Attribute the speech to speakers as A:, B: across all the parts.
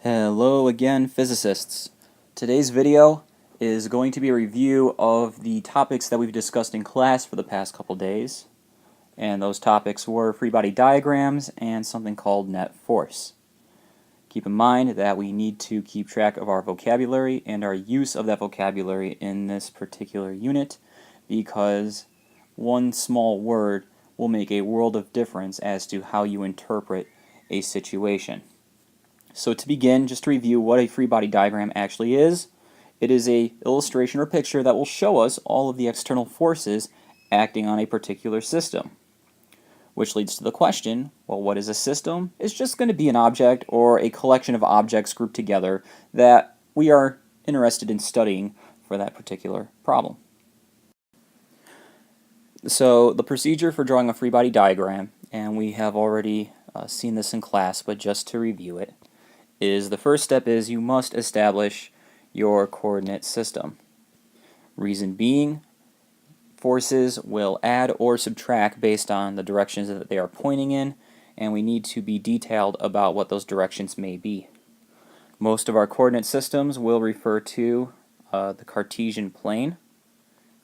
A: Hello again, physicists. Today's video is going to be a review of the topics that we've discussed in class for the past couple days. And those topics were free body diagrams and something called net force. Keep in mind that we need to keep track of our vocabulary and our use of that vocabulary in this particular unit, because one small word will make a world of difference as to how you interpret a situation. So to begin, just to review what a free body diagram actually is, it is an illustration or picture that will show us all of the external forces acting on a particular system. Which leads to the question, well, what is a system? It's just going to be an object or a collection of objects grouped together that we are interested in studying for that particular problem. So the procedure for drawing a free body diagram, and we have already seen this in class, but just to review it, is the first step is you must establish your coordinate system. Reason being, forces will add or subtract based on the directions that they are pointing in, and we need to be detailed about what those directions may be. Most of our coordinate systems will refer to the Cartesian plane,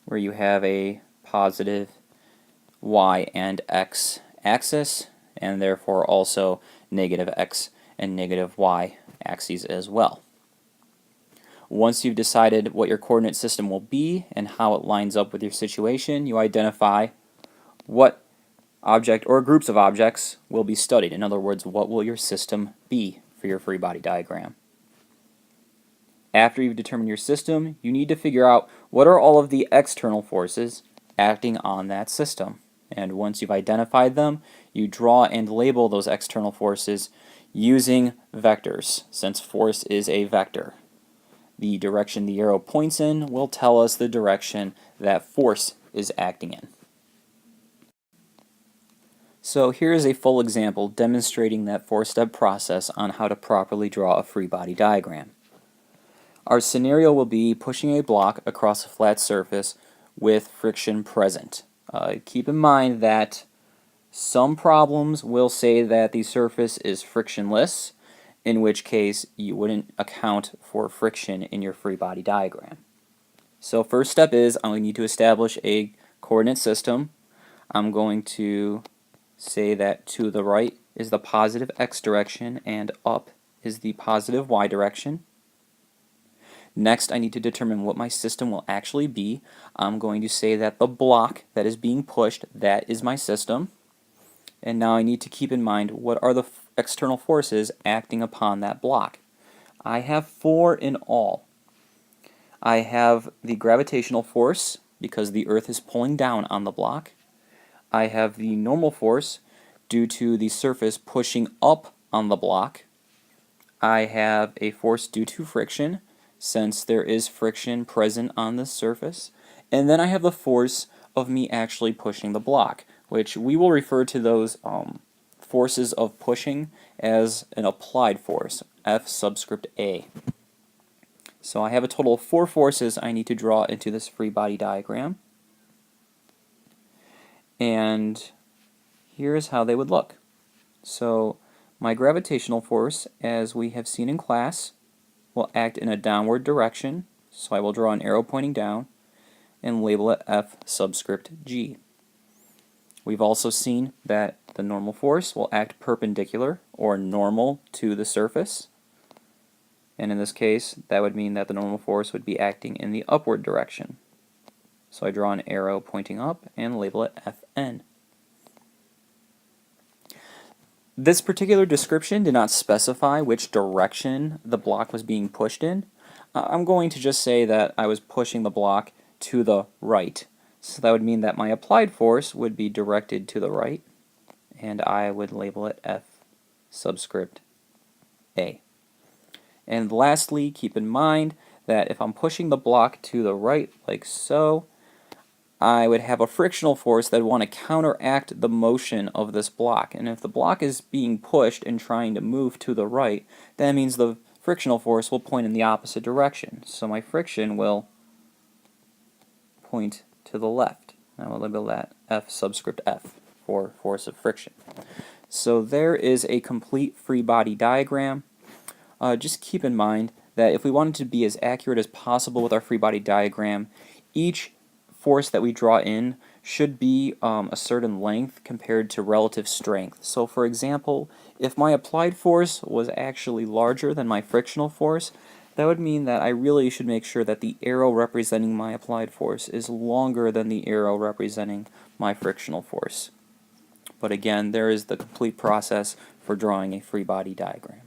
A: where you have a positive y and x axis, and therefore also negative x and negative y axes as well. Once you've decided what your coordinate system will be and how it lines up with your situation, you identify what object or groups of objects will be studied. In other words, what will your system be for your free body diagram. After you've determined your system, you need to figure out what are all of the external forces acting on that system. And once you've identified them, you draw and label those external forces using vectors, since force is a vector. The direction the arrow points in will tell us the direction that force is acting in. So here is a full example demonstrating that four-step process on how to properly draw a free body diagram. Our scenario will be pushing a block across a flat surface with friction present. Keep in mind that some problems will say that the surface is frictionless, in which case you wouldn't account for friction in your free body diagram. So first step is I need to establish a coordinate system. I'm going to say that to the right is the positive x direction and up is the positive y direction. Next, I need to determine what my system will actually be. I'm going to say that the block that is being pushed, that is my system. And now I need to keep in mind what are the external forces acting upon that block. I have four in all. I have the gravitational force, because the Earth is pulling down on the block. I have the normal force due to the surface pushing up on the block. I have a force due to friction, since there is friction present on the surface. And then I have the force of me actually pushing the block, which we will refer to those forces of pushing as an applied force, F subscript A. So I have a total of four forces I need to draw into this free body diagram. And here's how they would look. So my gravitational force, as we have seen in class, will act in a downward direction. So I will draw an arrow pointing down and label it F subscript G. We've also seen that the normal force will act perpendicular or normal to the surface. And in this case, that would mean that the normal force would be acting in the upward direction. So I draw an arrow pointing up and label it Fn. This particular description did not specify which direction the block was being pushed in. I'm going to just say that I was pushing the block to the right. So that would mean that my applied force would be directed to the right, and I would label it F subscript A. And lastly, keep in mind that if I'm pushing the block to the right like so, I would have a frictional force that would want to counteract the motion of this block. And if the block is being pushed and trying to move to the right, that means the frictional force will point in the opposite direction. So my friction will point to the left. I will label that F subscript F for force of friction. So there is a complete free body diagram. just keep in mind that if we wanted to be as accurate as possible with our free body diagram, each force that we draw in should be a certain length compared to relative strength. So for example, if my applied force was actually larger than my frictional force, that would mean that I really should make sure that the arrow representing my applied force is longer than the arrow representing my frictional force. But again, there is the complete process for drawing a free body diagram.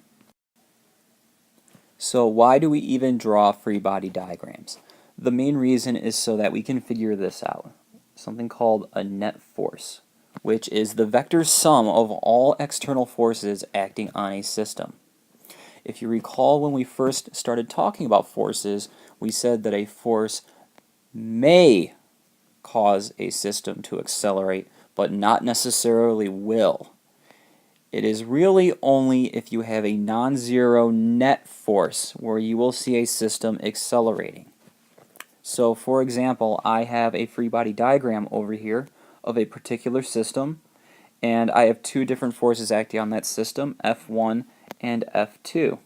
A: So why do we even draw free body diagrams? The main reason is so that we can figure this out. Something called a net force, which is the vector sum of all external forces acting on a system. If you recall, when we first started talking about forces, we said that a force may cause a system to accelerate, but not necessarily will. It is really only if you have a non-zero net force where you will see a system accelerating. So for example, I have a free body diagram over here of a particular system, and I have two different forces acting on that system, F1 and F2.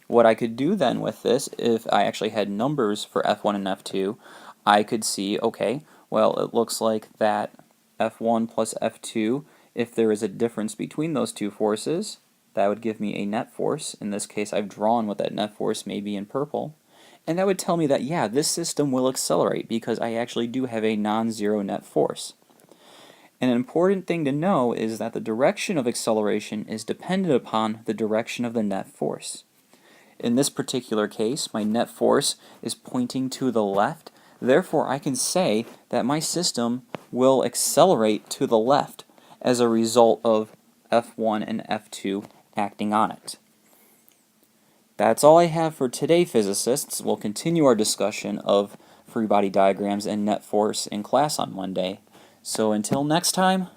A: What I could do then with this, if I actually had numbers for F1 and F2, I could see, okay, well, it looks like that F1 plus F2, if there is a difference between those two forces, that would give me a net force. In this case, I've drawn what that net force may be in purple. And that would tell me that, yeah, this system will accelerate because I actually do have a non-zero net force. An important thing to know is that the direction of acceleration is dependent upon the direction of the net force. In this particular case, my net force is pointing to the left, therefore I can say that my system will accelerate to the left as a result of F1 and F2 acting on it. That's all I have for today, physicists. We'll continue our discussion of free body diagrams and net force in class on Monday. So until next time.